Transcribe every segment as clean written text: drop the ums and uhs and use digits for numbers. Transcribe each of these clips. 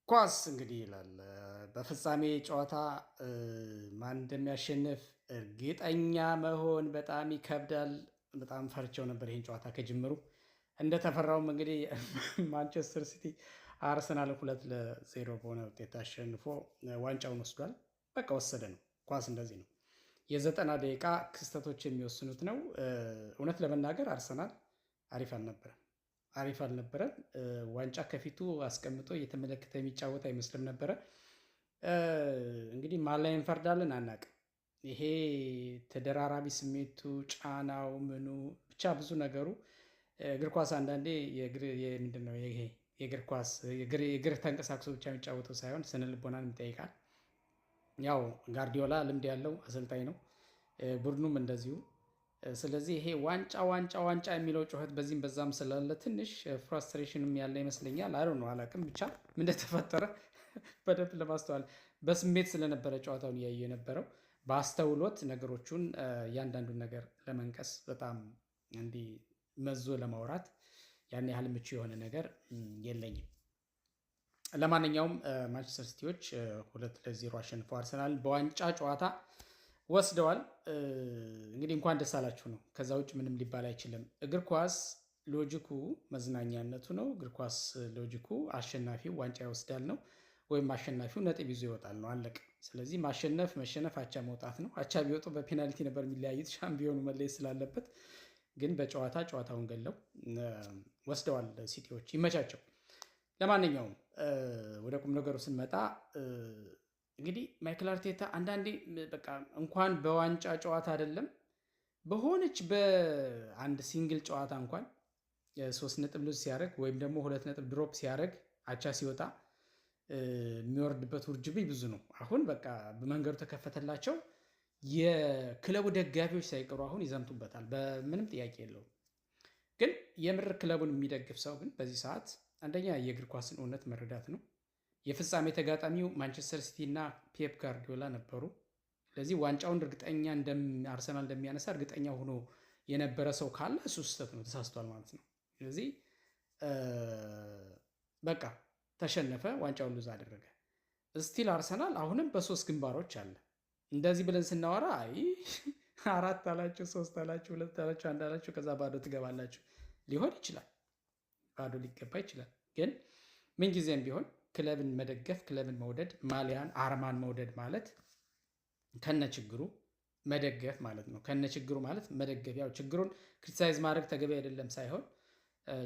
ኳስ እንግዲህ ይላል በፍጻሜ ጨዋታ ማን እንደሚያሸንፍ እርግጠኛ መሆን በጣም ይከብዳል። በጣም ፈርቼው ነበር ይሄን ጨዋታ ከጅምሩ። እንደተፈራውም እንግዲህ ማንቸስተር ሲቲ አርሰናል 2-0 በሆነ ውጤት አሸንፎ ዋንጫውን ወስዷል። በቃ ወሰደ ነው። ኳስ እንደዚህ ነው። የ90 ደቂቃ ክስተቶች የሚወስኑት ነው። እውነት ለመናገር አርሰናል አሪፍ አልነበረም። አሪፍ አልነበረም። ዋንጫ ከፊቱ አስቀምጦ እየተመለከተ የሚጫወት አይመስልም ነበረ። እንግዲህ ማን ላይ እንፈርዳለን አናውቅም። ይሄ ተደራራቢ ስሜቱ፣ ጫናው፣ ምኑ ብቻ ብዙ ነገሩ እግር ኳስ አንዳንዴ ምንድን ነው ይሄ የእግር ኳስ የእግር ተንቀሳቅሶ ብቻ የሚጫወተው ሳይሆን ስነ ልቦናን ይጠይቃል። ያው ጋርዲዮላ ልምድ ያለው አሰልጣኝ ነው፣ ቡድኑም እንደዚሁ። ስለዚህ ይሄ ዋንጫ ዋንጫ ዋንጫ የሚለው ጩኸት በዚህም በዛም ስላለ ትንሽ ፍራስትሬሽንም ያለ ይመስለኛል። አይ ነው አላውቅም፣ ብቻ ምን እንደተፈጠረ በደንብ ለማስተዋል በስሜት ስለነበረ ጨዋታውን እያየ የነበረው በአስተውሎት ነገሮቹን እያንዳንዱን ነገር ለመንቀስ በጣም እንዲህ መዞ ለማውራት ያን ያህል ምቹ የሆነ ነገር የለኝም። ለማንኛውም ማንቸስተር ሲቲዎች 2-0 አሸንፈው አርሰናል በዋንጫ ጨዋታ ወስደዋል። እንግዲህ እንኳን ደስ አላችሁ ነው። ከዛ ውጭ ምንም ሊባል አይችልም። እግር ኳስ ሎጂኩ መዝናኛነቱ ነው። እግር ኳስ ሎጂኩ አሸናፊው ዋንጫ ይወስዳል ነው፣ ወይም አሸናፊው ነጥብ ይዞ ይወጣል ነው። አለቅ። ስለዚህ ማሸነፍ፣ መሸነፍ፣ አቻ መውጣት ነው። አቻ ቢወጡ በፔናልቲ ነበር የሚለያዩት፣ ሻምፒዮኑ መለየት ስላለበት። ግን በጨዋታ ጨዋታውን ገለው ወስደዋል ሲቲዎች። ይመቻቸው። ለማንኛውም ወደ ቁም ነገሩ ስንመጣ እንግዲህ ማይክል አርቴታ አንዳንዴ በቃ እንኳን በዋንጫ ጨዋታ አይደለም በሆነች በአንድ ሲንግል ጨዋታ እንኳን 3 ነጥብ ሉዝ ሲያደርግ ወይም ደግሞ 2 ነጥብ ድሮፕ ሲያደርግ አቻ ሲወጣ የሚወርድበት ውርጅብኝ ብዙ ነው። አሁን በቃ በመንገዱ ተከፈተላቸው። የክለቡ ደጋፊዎች ሳይቀሩ አሁን ይዘምቱበታል። በምንም ጥያቄ የለውም። ግን የምር ክለቡን የሚደግፍ ሰው ግን በዚህ ሰዓት አንደኛ የእግር ኳስን እውነት መረዳት ነው። የፍጻሜ ተጋጣሚው ማንቸስተር ሲቲ እና ፔፕ ጋርዲዮላ ነበሩ። ስለዚህ ዋንጫውን እርግጠኛ አርሰናል እንደሚያነሳ እርግጠኛ ሆኖ የነበረ ሰው ካለ እሱ ስህተት ነው፣ ተሳስቷል ማለት ነው። ስለዚህ በቃ ተሸነፈ፣ ዋንጫውን ሉዝ አደረገ። ስቲል አርሰናል አሁንም በ3 ግንባሮች አለ። እንደዚህ ብለን ስናወራ አይ 4 አላችሁ፣ 3 አላችሁ፣ 2 አላችሁ፣ 1 አላችሁ፣ ከዛ ባዶ ትገባላችሁ ሊሆን ይችላል። ባዶ ሊገባ ይችላል። ግን ምንጊዜም ቢሆን ክለብን መደገፍ፣ ክለብን መውደድ፣ ማሊያን አርማን መውደድ ማለት ከነ ችግሩ መደገፍ ማለት ነው። ከነ ችግሩ ማለት መደገፍ፣ ያው ችግሩን ክሪቲሳይዝ ማድረግ ተገቢ አይደለም ሳይሆን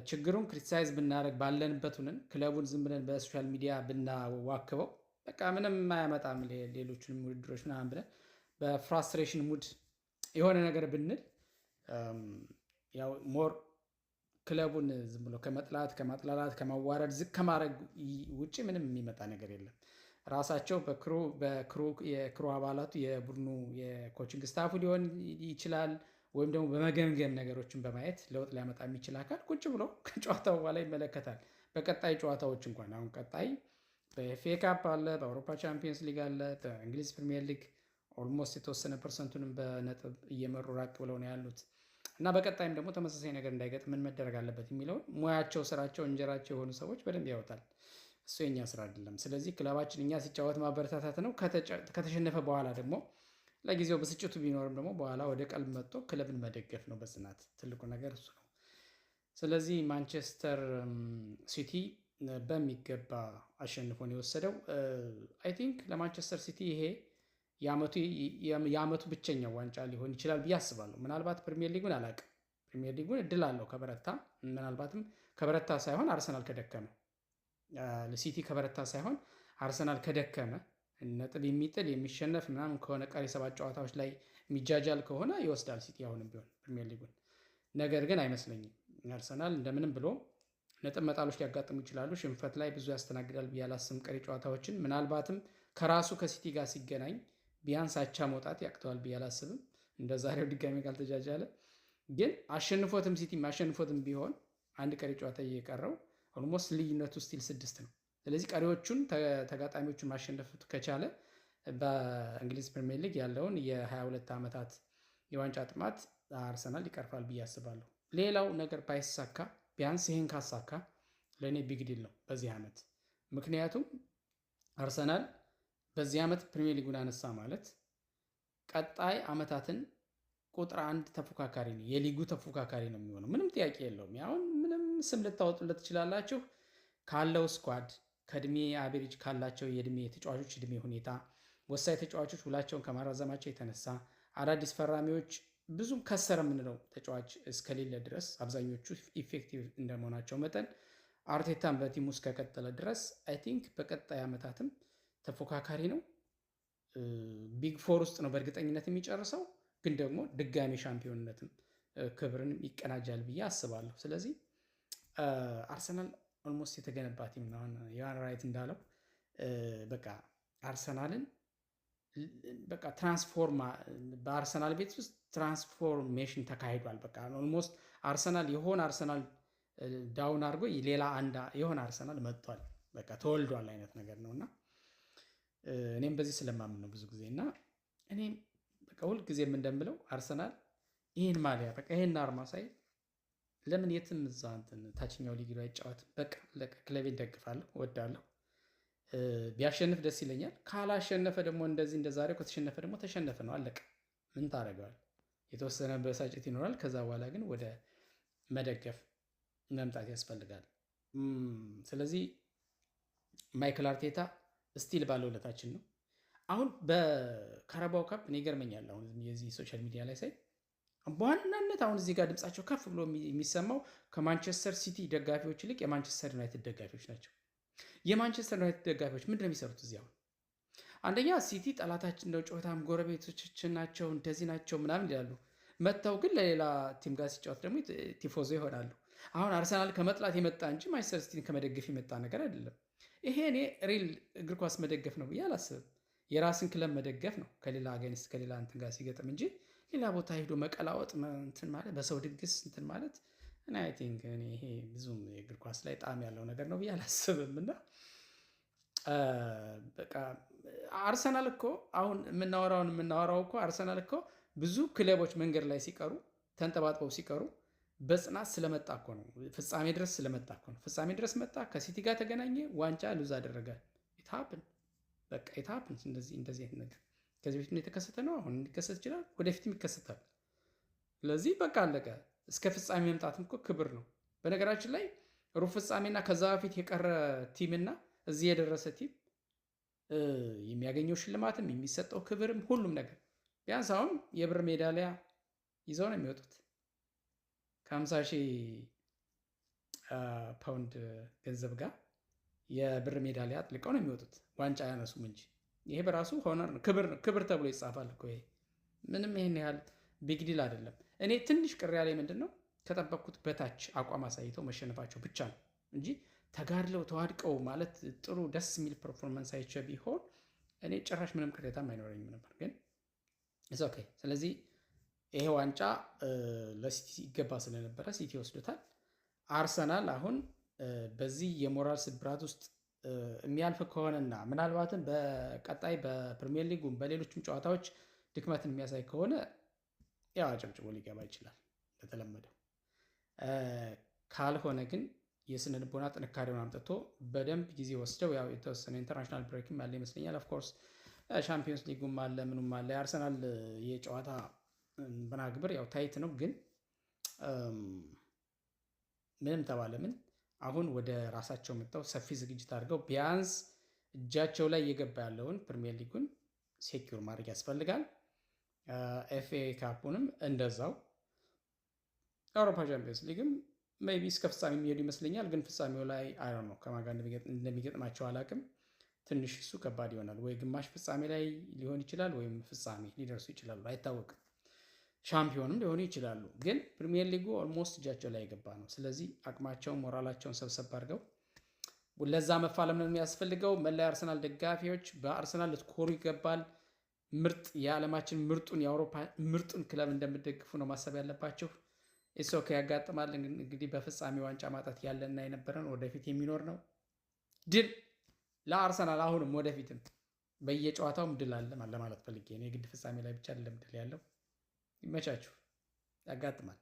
ችግሩን ክሪቲሳይዝ ብናደረግ ባለንበት ሁነን ክለቡን ዝም ብለን በሶሻል ሚዲያ ብናዋክበው በቃ ምንም አያመጣም። ሌሎችንም ውድድሮች ምናምን ብለን በፍራስትሬሽን ሙድ የሆነ ነገር ብንል ያው ሞር ክለቡን ዝም ብሎ ከመጥላት፣ ከማጥላላት፣ ከማዋረድ፣ ዝቅ ከማድረግ ውጭ ምንም የሚመጣ ነገር የለም። ራሳቸው የክሩ አባላቱ የቡድኑ የኮችንግ ስታፉ ሊሆን ይችላል፣ ወይም ደግሞ በመገምገም ነገሮችን በማየት ለውጥ ሊያመጣ የሚችል አካል ቁጭ ብሎ ከጨዋታው በኋላ ይመለከታል። በቀጣይ ጨዋታዎች እንኳን አሁን ቀጣይ በኤፍኤ ካፕ አለ፣ በአውሮፓ ቻምፒየንስ ሊግ አለ፣ በእንግሊዝ ፕሪሚየር ሊግ ኦልሞስት የተወሰነ ፐርሰንቱንም በነጥብ እየመሩ ራቅ ብለው ነው ያሉት እና በቀጣይም ደግሞ ተመሳሳይ ነገር እንዳይገጥም ምን መደረግ አለበት የሚለውን ሙያቸው፣ ስራቸው፣ እንጀራቸው የሆኑ ሰዎች በደንብ ያወጣል። እሱ የኛ ስራ አይደለም። ስለዚህ ክለባችን እኛ ሲጫወት ማበረታታት ነው። ከተሸነፈ በኋላ ደግሞ ለጊዜው ብስጭቱ ቢኖርም ደግሞ በኋላ ወደ ቀልብ መጥቶ ክለብን መደገፍ ነው በጽናት። ትልቁ ነገር እሱ ነው። ስለዚህ ማንቸስተር ሲቲ በሚገባ አሸንፎ ነው የወሰደው። አይ ቲንክ ለማንቸስተር ሲቲ ይሄ የአመቱ ብቸኛው ዋንጫ ሊሆን ይችላል ብዬ አስባለሁ። ምናልባት ፕሪሚየር ሊጉን አላውቅም። ፕሪሚየር ሊጉን እድል አለው ከበረታ፣ ምናልባትም ከበረታ ሳይሆን አርሰናል ከደከመ፣ ሲቲ ከበረታ ሳይሆን አርሰናል ከደከመ ነጥብ የሚጥል የሚሸነፍ ምናምን ከሆነ ቀሪ 7 ጨዋታዎች ላይ የሚጃጃል ከሆነ ይወስዳል ሲቲ አሁንም ቢሆን ፕሪሚየር ሊጉን። ነገር ግን አይመስለኝም። አርሰናል እንደምንም ብሎ ነጥብ መጣሎች ሊያጋጥሙ ይችላሉ። ሽንፈት ላይ ብዙ ያስተናግዳል ብዬ አላስብም። ቀሪ ጨዋታዎችን ምናልባትም ከራሱ ከሲቲ ጋር ሲገናኝ ቢያንስ አቻ መውጣት ያቅተዋል ብዬ አላስብም። እንደ ዛሬው ድጋሚ ካልተጃጃለ ግን አሸንፎትም ሲቲ አሸንፎትም ቢሆን አንድ ቀሪ ጨዋታ እየቀረው ኦልሞስት ልዩነቱ ስቲል 6 ነው። ስለዚህ ቀሪዎቹን ተጋጣሚዎቹን ማሸነፍ ከቻለ በእንግሊዝ ፕሪሚየር ሊግ ያለውን የ22 ዓመታት የዋንጫ ጥማት አርሰናል ይቀርፋል ብዬ አስባለሁ። ሌላው ነገር ባይሳካ ቢያንስ ይህን ካሳካ ለእኔ ቢግ ዲል ነው በዚህ ዓመት። ምክንያቱም አርሰናል በዚህ ዓመት ፕሪሚየር ሊጉን አነሳ ማለት ቀጣይ ዓመታትን ቁጥር 1 ተፎካካሪ ነው፣ የሊጉ ተፎካካሪ ነው የሚሆነው። ምንም ጥያቄ የለውም። ያሁን ምንም ስም ልታወጡለት ትችላላችሁ። ካለው ስኳድ ከእድሜ አቬሬጅ ካላቸው የእድሜ ተጫዋቾች እድሜ ሁኔታ ወሳኝ ተጫዋቾች ውላቸውን ከማራዘማቸው የተነሳ አዳዲስ ፈራሚዎች ብዙም ከሰረ የምንለው ተጫዋች እስከሌለ ድረስ አብዛኞቹ ኢፌክቲቭ እንደመሆናቸው መጠን አርቴታን በቲም ውስጥ ከቀጠለ ድረስ አይ ቲንክ በቀጣይ ዓመታትም ተፎካካሪ ነው። ቢግ ፎር ውስጥ ነው በእርግጠኝነት የሚጨርሰው፣ ግን ደግሞ ድጋሚ ሻምፒዮንነትም ክብርንም ይቀናጃል ብዬ አስባለሁ። ስለዚህ አርሰናል ኦልሞስት የተገነባ ቲም ነው። ዮሐን ራይት እንዳለው በቃ አርሰናልን በቃ በአርሰናል ቤት ውስጥ ትራንስፎርሜሽን ተካሂዷል። በቃ ኦልሞስት አርሰናል የሆነ አርሰናል ዳውን አድርጎ ሌላ የሆነ አርሰናል መጥቷል፣ በቃ ተወልዷል አይነት ነገር ነው እና እኔም በዚህ ስለማምን ነው ብዙ ጊዜ እና እኔም በቃ ሁል ጊዜም እንደምለው አርሰናል ይህን ማሊያ በቃ ይህን አርማ ሳይ ለምን የትም እዛ እንትን ታችኛው ሊግ ላይ አይጫወትም? በቃ ክለቤን ደግፋለሁ፣ እወዳለሁ። ቢያሸንፍ ደስ ይለኛል። ካላሸነፈ ደግሞ እንደዚህ እንደዛሬው ከተሸነፈ ደግሞ ተሸነፈ ነው፣ አለቀ። ምን ታደርገዋል? የተወሰነ በሳጭት ይኖራል። ከዛ በኋላ ግን ወደ መደገፍ መምጣት ያስፈልጋል። ስለዚህ ማይክል አርቴታ ስቲል ባለውለታችን ነው። አሁን በካራባው ካፕ እኔ ይገርመኛል። አሁን የዚህ ሶሻል ሚዲያ ላይ ሳይ በዋናነት አሁን እዚህ ጋር ድምጻቸው ከፍ ብሎ የሚሰማው ከማንቸስተር ሲቲ ደጋፊዎች ይልቅ የማንቸስተር ዩናይትድ ደጋፊዎች ናቸው። የማንቸስተር ዩናይትድ ደጋፊዎች ምንድን ነው የሚሰሩት እዚህ? አሁን አንደኛ ሲቲ ጠላታችን ነው፣ ጨዋታም ጎረቤቶቻችን ናቸው፣ እንደዚህ ናቸው ምናምን ይላሉ። መጥተው ግን ለሌላ ቲም ጋር ሲጫወት ደግሞ ቲፎዞ ይሆናሉ። አሁን አርሰናል ከመጥላት የመጣ እንጂ ማንቸስተር ሲቲን ከመደገፍ የመጣ ነገር አይደለም። ይሄ እኔ ሪል እግር ኳስ መደገፍ ነው ብዬ አላስብም። የራስን ክለብ መደገፍ ነው ከሌላ አገኒስት ከሌላ እንትን ጋር ሲገጥም እንጂ ሌላ ቦታ ሄዶ መቀላወጥ እንትን ማለት በሰው ድግስ እንትን ማለት እና አይ ቲንክ እኔ ይሄ ብዙም የእግር ኳስ ላይ ጣዕም ያለው ነገር ነው ብዬ አላስብም። እና በቃ አርሰናል እኮ አሁን የምናወራው እኮ አርሰናል እኮ ብዙ ክለቦች መንገድ ላይ ሲቀሩ ተንጠባጥበው ሲቀሩ በጽናት ስለመጣ እኮ ነው። ፍጻሜ ድረስ ስለመጣ እኮ ነው። ፍጻሜ ድረስ መጣ፣ ከሲቲ ጋር ተገናኘ፣ ዋንጫ ሉዝ አደረገ። ኢትሃፕን በቃ ኢትሃፕን። እንደዚህ አይነት ነገር ከዚህ በፊት የተከሰተ ነው፣ አሁን ሊከሰት ይችላል፣ ወደፊትም ይከሰታል። ስለዚህ በቃ አለቀ። እስከ ፍጻሜ መምጣትም እኮ ክብር ነው። በነገራችን ላይ ሩብ ፍጻሜና ከዛ በፊት የቀረ ቲምና እዚህ የደረሰ ቲም የሚያገኘው ሽልማትም የሚሰጠው ክብርም ሁሉም ነገር ቢያንስ አሁን የብር ሜዳሊያ ይዘው ነው የሚወጡት ከ50,000 ፓውንድ ገንዘብ ጋር የብር ሜዳሊያ አጥልቀው ነው የሚወጡት። ዋንጫ ያነሱም እንጂ ይሄ በራሱ ሆነር ነው፣ ክብር ተብሎ ይጻፋል እኮ። ይሄ ምንም ይሄን ያህል ቢግ ዲል አይደለም። እኔ ትንሽ ቅር ያለኝ ምንድን ነው ከጠበቅኩት በታች አቋም አሳይተው መሸነፋቸው ብቻ ነው እንጂ ተጋድለው ተዋድቀው ማለት ጥሩ ደስ የሚል ፐርፎርማንስ አይቼ ቢሆን እኔ ጭራሽ ምንም ቅሬታም አይኖረኝም ነበር። ግን ኦኬ። ስለዚህ ይሄ ዋንጫ ለሲቲ ይገባ ስለነበረ ሲቲ ወስዶታል። አርሰናል አሁን በዚህ የሞራል ስብራት ውስጥ የሚያልፍ ከሆነና ምናልባትም በቀጣይ በፕሪሚየር ሊጉም በሌሎችም ጨዋታዎች ድክመትን የሚያሳይ ከሆነ ያው አጨብጭቦ ሊገባ ይችላል እንደተለመደው። ካልሆነ ግን የስነ ልቦና ጥንካሬውን አምጥቶ በደንብ ጊዜ ወስደው ያው የተወሰነ ኢንተርናሽናል ብሬክም ያለ ይመስለኛል። ኦፍኮርስ ሻምፒዮንስ ሊጉም አለ ምኑም አለ። የአርሰናል የጨዋታ በናግብር ያው ታይት ነው። ግን ምንም ተባለ ምን አሁን ወደ ራሳቸው መጥተው ሰፊ ዝግጅት አድርገው ቢያንስ እጃቸው ላይ እየገባ ያለውን ፕሪሚየር ሊጉን ሴኪዩር ማድረግ ያስፈልጋል። ኤፍኤ ካፑንም እንደዛው። የአውሮፓ ቻምፒዮንስ ሊግም ሜይ ቢ እስከ ፍጻሜ የሚሄዱ ይመስለኛል። ግን ፍጻሜው ላይ አይ ዶንት ኖ ከማን ጋር እንደሚገጥማቸው አላውቅም። ትንሽ እሱ ከባድ ይሆናል። ወይ ግማሽ ፍጻሜ ላይ ሊሆን ይችላል፣ ወይም ፍጻሜ ሊደርሱ ይችላሉ፣ አይታወቅም። ሻምፒዮንም ሊሆኑ ይችላሉ። ግን ፕሪሚየር ሊጉ ኦልሞስት እጃቸው ላይ የገባ ነው። ስለዚህ አቅማቸውን ሞራላቸውን ሰብሰብ አድርገው ለዛ መፋለም ነው የሚያስፈልገው። መላ አርሰናል ደጋፊዎች በአርሰናል ልትኮሩ ይገባል። ምርጥ የዓለማችን ምርጡን የአውሮፓ ምርጡን ክለብ እንደምትደግፉ ነው ማሰብ ያለባችሁ። ኢሶኬ ያጋጥማል እንግዲህ በፍጻሜ ዋንጫ ማጣት ያለና የነበረን ወደፊት የሚኖር ነው። ድል ለአርሰናል አሁንም ወደፊትም በየጨዋታውም ድል አለ ለማለት ፈልጌ ነው። የግድ ፍጻሜ ላይ ብቻ አይደለም ድል ያለው። ይመቻችሁ። ያጋጥማል።